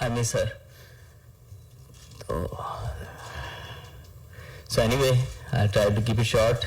I miss her. So anyway, I tried to keep it short.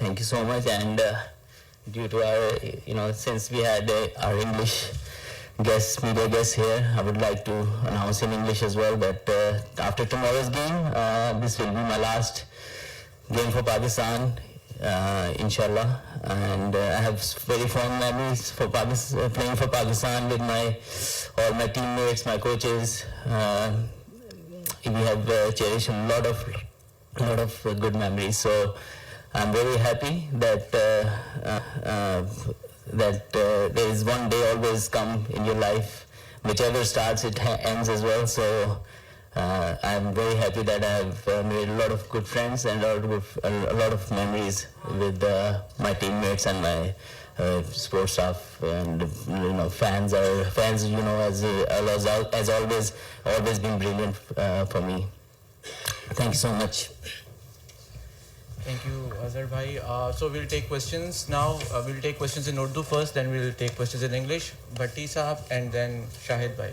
thank you so much. And due to our, since we had our English media guests here, I would like to announce in English as well that after tomorrow's game, this will be my last game for Pakistan, inshallah. And I have very fond memories for playing for Pakistan with all my teammates, my coaches. We have cherished a lot of good memories. So I'm very happy that there is one day always come in your life, whichever starts it ends as well. So I'm very happy that I have made a lot of good friends and a lot of memories with my teammates and my sports staff and fans. As always been brilliant for me. Thank you so much. Thank you, Azhar bhai. So we'll take questions now. We'll take questions in Urdu first, then we'll take questions in English. Bhatti Sahab and then Shahid bhai.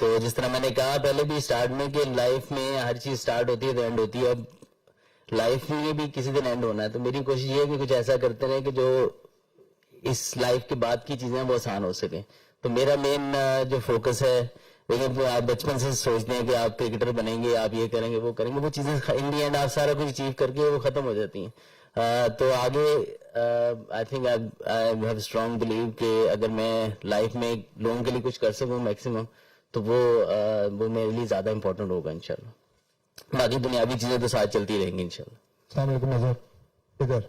تو جس طرح میں نے کہا پہلے بھی start میں کہ لائف میں ہر چیز اسٹارٹ ہوتی ہے تو اینڈ ہوتی ہے. اب لائف میں بھی کسی دن اینڈ ہونا ہے, تو میری کوشش یہ ہے کہ کچھ ایسا کرتے رہیں کہ جو اس لائف کے بعد کی چیزیں وہ آسان ہو سکیں. تو میرا مین جو فوکس ہے, لیکن آپ بچپن سے سوچتے ہیں کہ آپ کرکٹر بنیں گے, آپ یہ کریں گے وہ کریں گے, وہ چیزیں ان دی اینڈ آپ سارا کچھ اچیو کر کے وہ ختم ہو جاتی ہیں. تو آگے I think I have strong blue کہ اگر میں لائف میں لوگوں کے لیے کچھ کر سکوں میکسیمم, تو وہ میرے لیے زیادہ امپورٹنٹ ہوگا انشاءاللہ. باقی دنیاوی چیزیں تو ساتھ چلتی رہیں گی انشاءاللہ. السلام علیکم اظہر. ادھر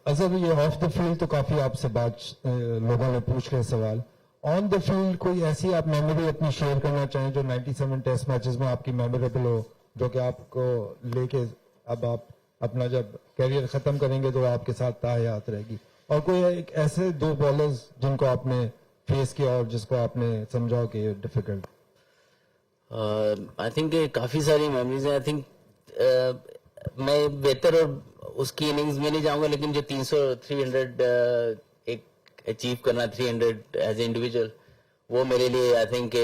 اظہر, یہ آف دا فیلڈ تو کافی آپ سے بات لوگوں نے پوچھ رہے سوال, آن دا فیلڈ کوئی ایسی آپ میموری اپنی شیئر کرنا چاہیں جو 97 ٹیسٹ میچز میں آپ کی میموریبل ہو, جو کہ آپ کو لے کے اب آپ اپنا جب کیریئر ختم کریں گے تو آپ کے ساتھ تا حیات رہے گی, اور کوئی ایک ایسے 2 بالرز جن کو آپ نے فیس کیا اور جس کو آپ نے سمجھا کہ ڈیفیکلٹ؟ آئی تھنک کافی ساری میموریز ہیں. آئی تھنک میں بہتر اور اس کی اننگز میں نہیں جاؤں گا, لیکن جو 300 ایک اچیو کرنا 300 ایز اے انڈیویجول, وہ میرے لیے آئی تھنک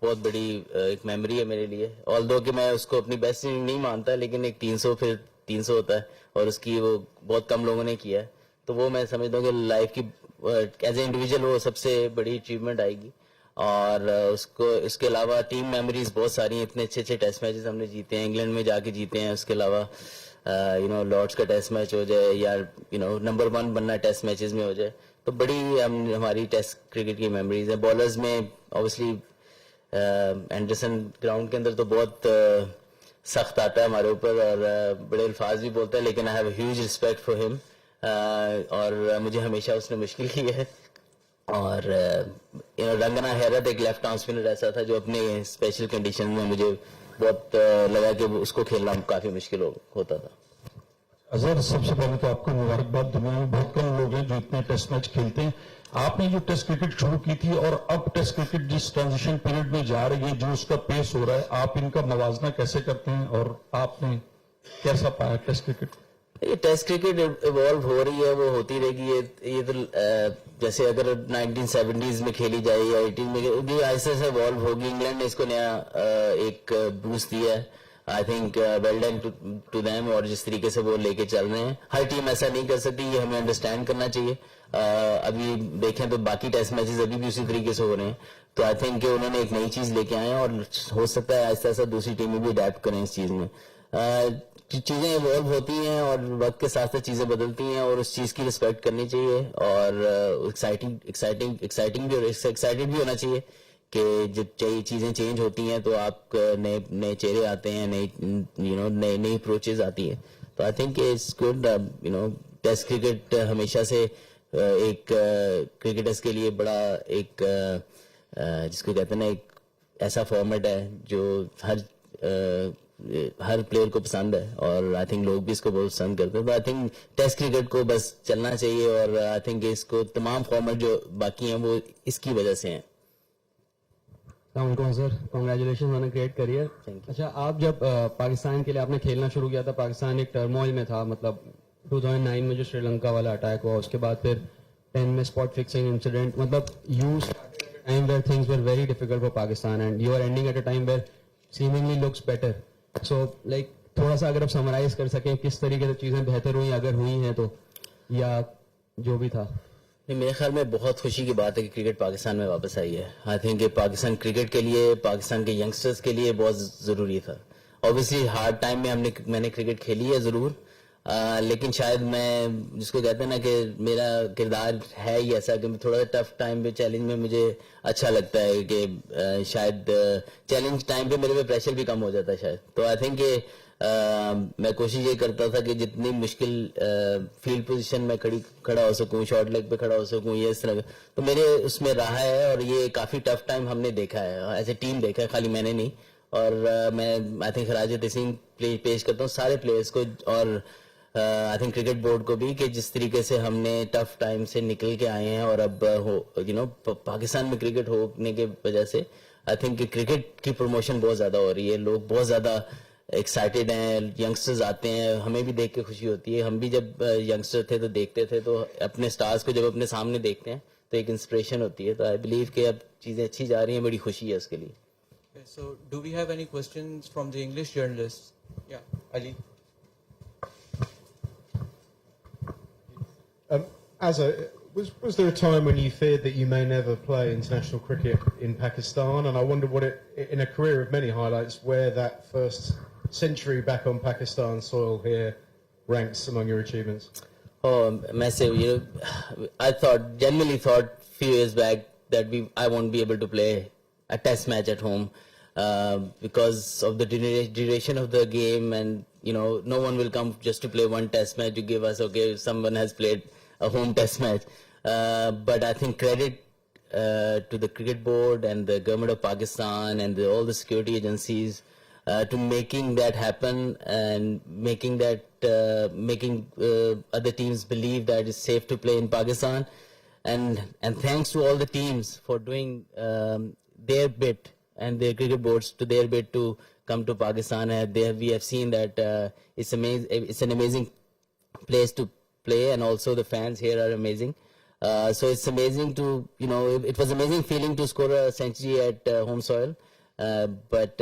بہت بڑی ایک میموری ہے میرے لیے. آلدو کہ میں اس کو اپنی بیسٹ اننگ نہیں مانتا, لیکن ایک 300 پھر 300 ہوتا ہے اور اس کی وہ بہت کم لوگوں نے کیا ہے, تو وہ میں سمجھتا ہوں کہ لائف کی ایز اے انڈیویجول وہ سب سے بڑی اچیومنٹ آئے گی. اور اس کے علاوہ ٹیم میموریز بہت ساری ہیں, اتنے اچھے اچھے ٹیسٹ میچز ہم نے جیتے ہیں, انگلینڈ میں جا کے جیتے ہیں. اس کے علاوہ لارڈس کا ٹیسٹ میچ ہو جائے یا نمبر 1 بننا ٹیسٹ میچز میں ہو جائے, تو بڑی ہماری ٹیسٹ کرکٹ کی میموریز ہیں. بالرز میں اوبیسلی اینڈرسن گراؤنڈ کے اندر تو بہت سخت آتا ہے ہمارے اوپر اور بڑے الفاظ بھی بولتا ہے, لیکن I have a huge respect for ہم, اور مجھے ہمیشہ اس نے مشکل کی ہے. اور رنگنا حیرت ایک لیفٹ آرم اسپنر ایسا تھا جو اپنے اسپیشل کنڈیشن میں مجھے بہت لگا کہ اس کو کھیلنا کافی مشکل ہوتا تھا. اظہر, سب سے پہلے تو آپ کو مبارکباد. دنیا میں بہت کم لوگ ہیں جو اتنے ٹیسٹ میچ کھیلتے ہیں. آپ نے جو ٹیسٹ کرکٹ شروع کی تھی اور اب ٹیسٹ کرکٹ جس ٹرانزیشن پیریڈ میں جا رہی ہے, جو اس کا پیس ہو رہا ہے, آپ ان کا موازنہ کیسے کرتے ہیں اور آپ نے کیسا پایا ٹیسٹ کرکٹ؟ یہ ٹیسٹ کرکٹ ایوالو ہو رہی ہے, وہ ہوتی رہے گی. یہ تو جیسے اگر 1970s میں کھیلی جائے یا 18 میں, یہ ایسے سے ایوالو ہوگی. انگلینڈ نے اس کو نیا ایک بوسٹ دیا ہے, I think well done to them, اور جس طریقے سے وہ لے کے چل رہے ہیں. ہر ٹیم ایسا نہیں کر سکتی, یہ ہمیں انڈرسٹینڈ کرنا چاہیے. ابھی دیکھیں تو باقی ٹیسٹ میچز ابھی بھی اسی طریقے سے ہو رہے ہیں, تو آئی تھنک کہ انہوں نے ایک نئی چیز لے کے آئے ہیں, اور ہو سکتا ہے آہستہ آہستہ دوسری ٹیمیں بھی اڈیپٹ کریں اس چیز میں. چیزیں ایوالو ہوتی ہیں اور وقت کے ساتھ ساتھ چیزیں بدلتی ہیں, اور اس چیز کی رسپیکٹ کرنی چاہیے, اور ایکسائٹنگ بھی ہونا چاہیے کہ جب چیزیں چینج ہوتی ہیں تو آپ نئے چہرے آتے ہیں, نئی اپروچز آتی ہیں. تو I think it's good. Test cricket ہمیشہ سے ایک کرکٹرز کے لیے بڑا ایک جس کو کہتے ہیں نا ایک ایسا فارمیٹ ہے جو ہر پلیئر کو پسند ہے, اور آئی تھنک لوگ بھی اس کو بہت پسند کرتے ہیں. تو آئی تھنک ٹیسٹ کرکٹ کو بس چلنا چاہیے, اور آئی تھنک اس کو تمام فارمیٹ جو باقی ہیں وہ اس کی وجہ سے ہیں. السلام علیکم sir, congratulation on a great career. اچھا, آپ جب پاکستان کے لیے آپ نے کھیلنا شروع کیا تھا, پاکستان ایک ٹرموائل میں تھا, مطلب 2009 میں جو سری لنکا والا اٹیک ہوا, اس کے بعد پھر 10 میں اسپاٹ فکسنگ انسیڈنٹ, مطلب you time where things were very difficult for Pakistan and you are ending at a time where seemingly looks better. So like تھوڑا سا اگر آپ سمرائز کر سکیں کس طریقے سے چیزیں بہتر ہوئی, اگر ہوئی ہیں تو, یا جو بھی تھا. میرے خیال میں بہت خوشی کی بات ہے کہ کرکٹ پاکستان میں واپس آئی ہے. آئی تھنک کہ پاکستان کرکٹ کے لیے, پاکستان کے ینگسٹرز کے لیے بہت ضروری تھا. اوبیسلی ہارڈ ٹائم میں میں نے کرکٹ کھیلی ہے ضرور, لیکن شاید میں جس کو کہتے ہیں نا کہ میرا کردار ہے ہی ایسا کہ تھوڑا سا ٹف ٹائم پہ چیلنج میں مجھے اچھا لگتا ہے کہ شاید چیلنج ٹائم پہ میرے پہ پریشر بھی کم ہو جاتا ہے شاید. تو آئی تھنک کہ میں کوشش یہ کرتا تھا کہ جتنی مشکل فیلڈ پوزیشن میں کھڑا ہو سکوں, شارٹ لیگ پہ کھڑا ہو سکوں, یہ اس طرح. تو میرے اس میں رہا ہے, اور یہ کافی ٹف ٹائم ہم نے دیکھا ہے, ایز اے ٹیم دیکھا ہے, خالی میں نے نہیں. اور میں آئی تھنک خراج تحسین پیش کرتا ہوں سارے پلیئرس کو, اور آئی تھنک کرکٹ بورڈ کو بھی, کہ جس طریقے سے ہم نے ٹف ٹائم سے نکل کے آئے ہیں, اور اب پاکستان میں کرکٹ ہونے کی وجہ سے آئی تھنک کہ کرکٹ کی پروموشن بہت زیادہ ہو رہی ہے. لوگ بہت زیادہ ایکسائٹیڈ ہیں, ینگسٹرز آتے ہیں, ہمیں بھی دیکھ کے خوشی ہوتی ہے. ہم بھی جب ینگسٹر تھے تو دیکھتے تھے, تو اپنے سٹارز کو جب اپنے سامنے دیکھتے ہیں تو ایک انسپریشن ہوتی ہے. تو آئی بلیو کہ اب چیزیں اچھی جا رہی ہیں, بڑی خوشی ہے اس کے لیے. Okay, so do we have any questions from the English journalists? Yeah, Ali. Was there a time when you feared that you may never play international cricket in Pakistan? And I wonder what in a career of many highlights, where that first century back on Pakistan soil here ranks among your achievements? Oh, massive. I genuinely thought few years back that I won't be able to play a test match at home because of the duration of the game, and no one will come just to play one test match to give us, okay, someone has played a home test match. But I think credit to the cricket board and the government of Pakistan and all the security agencies to making that happen and making other teams believe that it's safe to play in Pakistan. And thanks to all the teams for doing their bit and their cricket boards to their bit to come to Pakistan. We have seen that it's an amazing place to play, and also the fans here are amazing. So it's amazing to, it was amazing feeling to score a century at home soil. But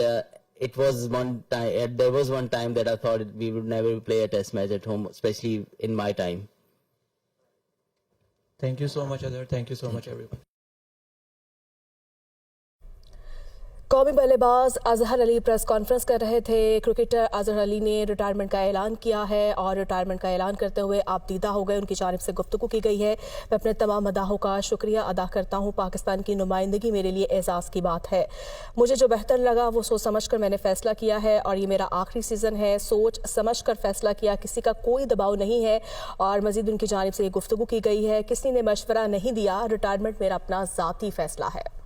it was there was one time that I thought we would never play a test match at home, especially in my time. Thank you so much, Azhar. Thank you so much, everyone. قومی بلے باز Azhar Ali press conference کر رہے تھے. Cricketer Azhar Ali نے retirement کا اعلان کیا ہے اور ریٹائرمنٹ کا اعلان کرتے ہوئے آپ دیدہ ہو گئے. ان کی جانب سے گفتگو کی گئی ہے. میں اپنے تمام مداحوں کا شکریہ ادا کرتا ہوں. پاکستان کی نمائندگی میرے لیے اعزاز کی بات ہے. مجھے جو بہتر لگا وہ سوچ سمجھ کر میں نے فیصلہ کیا ہے اور یہ میرا آخری سیزن ہے. سوچ سمجھ کر فیصلہ کیا, کسی کا کوئی دباؤ نہیں ہے. اور مزید ان کی جانب سے یہ گفتگو کی گئی ہے, کسی نے مشورہ نہیں دیا, ریٹائرمنٹ میرا اپنا ذاتی فیصلہ ہے.